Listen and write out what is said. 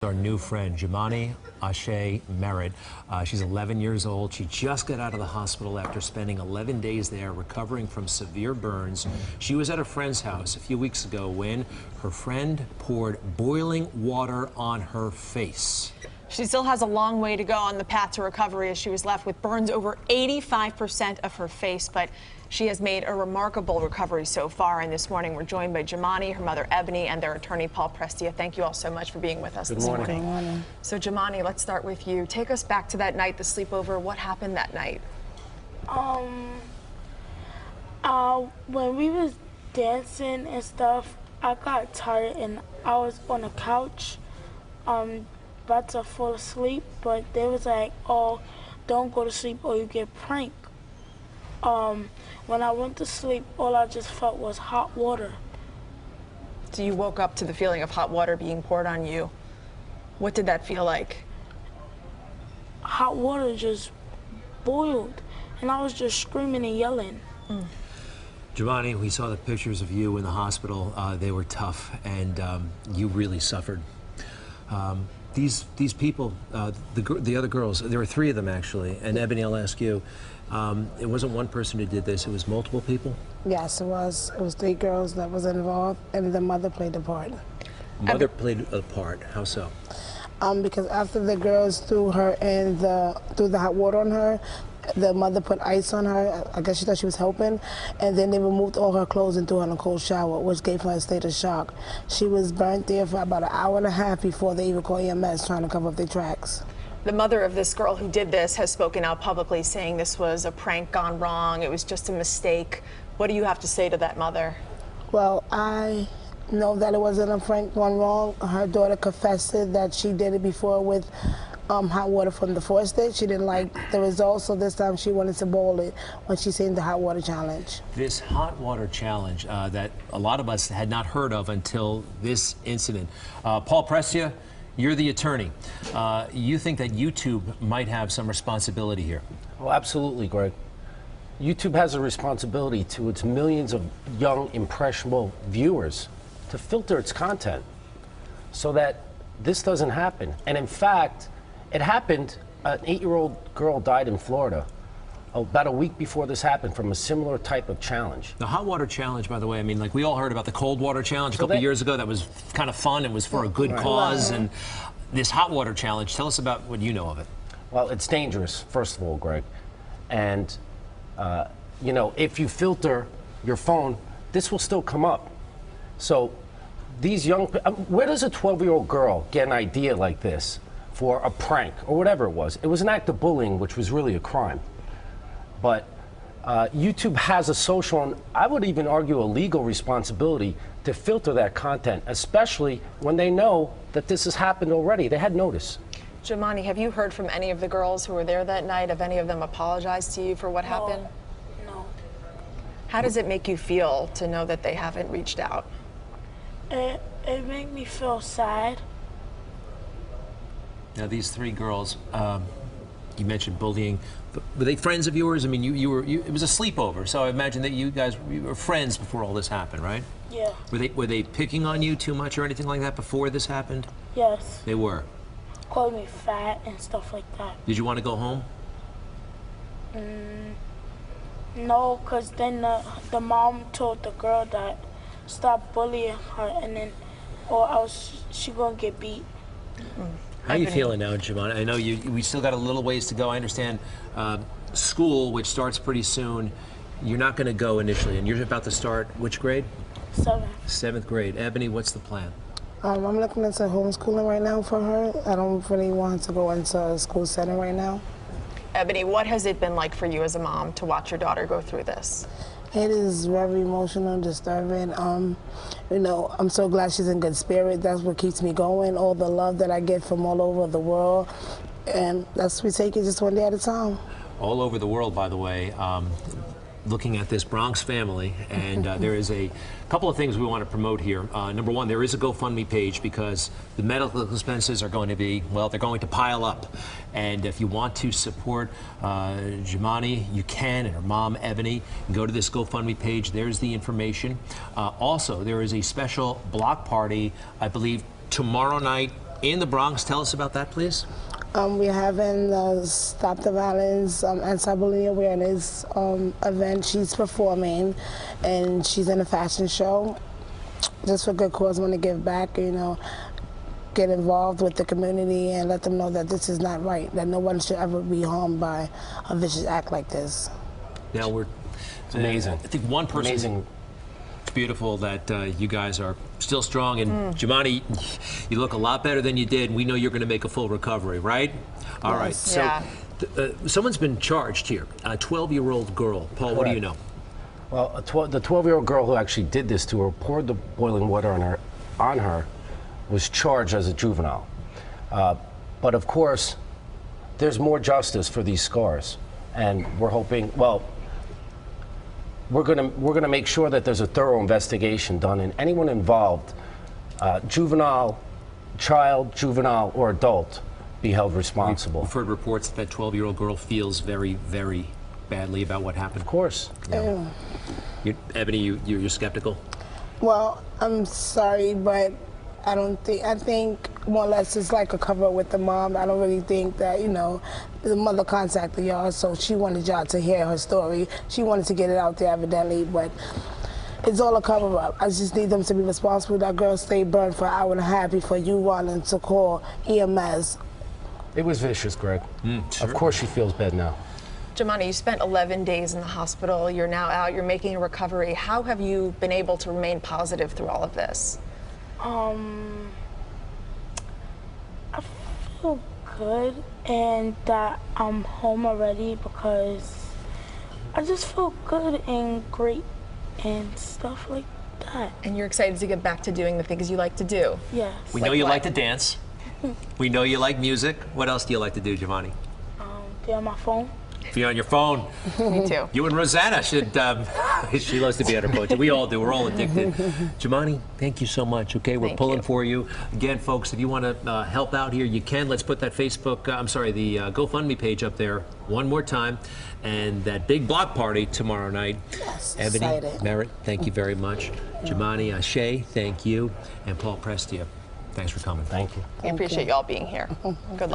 Our new friend, Jamoneisha Merritt. She's 11 years old. She just got out of the hospital after spending 11 days there recovering from severe burns. She was at a friend's house a few weeks ago when her friend poured boiling water on her face. She still has a long way to go on the path to recovery as she was left with burns over 85% of her face, but she has made a remarkable recovery so far. And this morning we're joined by Jumaane, her mother Ebony, and their attorney Paul Prestia. Thank you all so much for being with us this morning. Good morning. So Jumaane, let's start with you. Take us back to that night, the sleepover. What happened that night? When we was dancing and stuff, I got tired and I was on a couch, about to fall asleep, but they was like, "Oh, don't go to sleep or you get pranked." When I went to sleep, all I just felt was hot water. So you woke up to the feeling of hot water being poured on you. What did that feel like? Hot water just boiled, and I was just screaming and yelling. Jumaane, we saw the pictures of you in the hospital. They were tough, and you really suffered. These people, the other girls, there were three of them actually, and Ebony, I'll ask you, it wasn't one person who did this, it was multiple people? Yes, it was. It was 3 girls that was involved, and the mother played the part. Mother played a part, how so? Because after the girls threw the hot water on her, the mother put ice on her. I guess she thought she was helping, and then they removed all her clothes and threw her in a cold shower, which gave her a state of shock. She was burnt there for about an hour and a half before they even called EMS trying to cover up their tracks. The mother of this girl who did this has spoken out publicly saying this was a prank gone wrong, it was just a mistake. What do you have to say to that mother? Well, I know that it wasn't a prank gone wrong. Her daughter confessed that she did it before with hot water from the faucet. She didn't like the results, so this time she wanted to boil it when she seen the hot water challenge. This hot water challenge that a lot of us had not heard of until this incident. Paul Prestia, you're the attorney. You think that YouTube might have some responsibility here? Oh, absolutely, Greg. YouTube has a responsibility to its millions of young, impressionable viewers to filter its content so that this doesn't happen. And in fact, it happened. An 8-year-old girl died in Florida about a week before this happened from a similar type of challenge. The hot water challenge, by the way, I mean, like we all heard about the cold water challenge a couple years ago. That was kind of fun. It was for a good cause. And this hot water challenge, tell us about what you know of it. Well, it's dangerous, first of all, Greg. And, you know, if you filter your phone, this will still come up. So these young, where does a 12-year-old girl get an idea like this for a prank or whatever it was? It was an act of bullying, which was really a crime. But YouTube has a social, and I would even argue a legal responsibility to filter that content, especially when they know that this has happened already. They had notice. Jumaane, have you heard from any of the girls who were there that night? Have any of them apologized to you for what happened? No. How does it make you feel to know that they haven't reached out? It made me feel sad. Now, these 3 girls, you mentioned bullying. Were they friends of yours? I mean, it was a sleepover, so I imagine that you were friends before all this happened, right? Yeah. Were they picking on you too much or anything like that before this happened? Yes. They were. Called me fat and stuff like that. Did you want to go home? No, because then the mom told the girl that stop bullying her, and then or else she gonna get beat. How are you feeling now, Jumaane? I know we still got a little ways to go. I understand school, which starts pretty soon, you're not going to go initially, and you're about to start which grade? 7th. 7th grade. Ebony, what's the plan? I'm looking into homeschooling right now for her. I don't really want to go into a school setting right now. Ebony, what has it been like for you as a mom to watch your daughter go through this? It is very emotional and disturbing. You know, I'm so glad she's in good spirit. That's what keeps me going. All the love that I get from all over the world. And we take it just one day at a time. All over the world, by the way, looking at this Bronx family, and there is a couple of things we want to promote here. Number one, there is a GoFundMe page because the medical expenses are going to be, well, they're going to pile up. And if you want to support Jumaane, you can, and her mom, Ebony. You can go to this GoFundMe page. There's the information. Also, there is a special block party, I believe, tomorrow night in the Bronx. Tell us about that, please. We're having the Stop the Violence anti-bullying awareness event. She's performing, and she's in a fashion show. Just for good cause, want to give back, you know, get involved with the community and let them know that this is not right, that no one should ever be harmed by a vicious act like this. Now It's amazing. I think one person. Amazing. It's beautiful that you guys are still strong, and Jumaane, you look a lot better than you did. We know you're going to make a full recovery, right? All right. So, Yeah. someone's been charged here. A 12-year-old girl. Paul, what do you know? Well, the 12-year-old girl who actually did this to her, poured the boiling water on her, was charged as a juvenile. But of course, there's more justice for these scars, and we're hoping. Well, we're gonna make sure that there's a thorough investigation done, and anyone involved, juvenile, child, juvenile, or adult, be held responsible. We've heard reports that 12-year-old girl feels very, very badly about what happened. Of course. Yeah. Ebony, you're skeptical? Well, I'm sorry, but I think more or less it's like a cover with the mom. I don't really think that, you know, the mother contacted y'all, so she wanted y'all to hear her story. She wanted to get it out there evidently, but it's all a cover up. I just need them to be responsible. That girl stayed burned for an hour and a half before you wanted to call EMS. It was vicious, Greg. Sure. Of course she feels bad now. Jumaane, you spent 11 days in the hospital. You're now out. You're making a recovery. How have you been able to remain positive through all of this? I feel good and that I'm home already because I just feel good and great and stuff like that. And you're excited to get back to doing the things you like to do. Yes. We know Like you what? like to dance. We know you like music. What else do you like to do, Jumaane? Be on my phone. Be on your phone. Me too. You and Rosanna should, she loves to be on her phone. We all do. We're all addicted. Jumaane, thank you so much. Okay, we're Thank pulling you. for you. Again, folks, if you want to help out here, you can. Let's put that the GoFundMe page up there one more time. And that big block party tomorrow night. Yes, Ebony excited. Merritt, thank you very much. Jumaane Shay, thank you. And Paul Prestia, thanks for coming. Thank you. I appreciate you all being here. Good luck.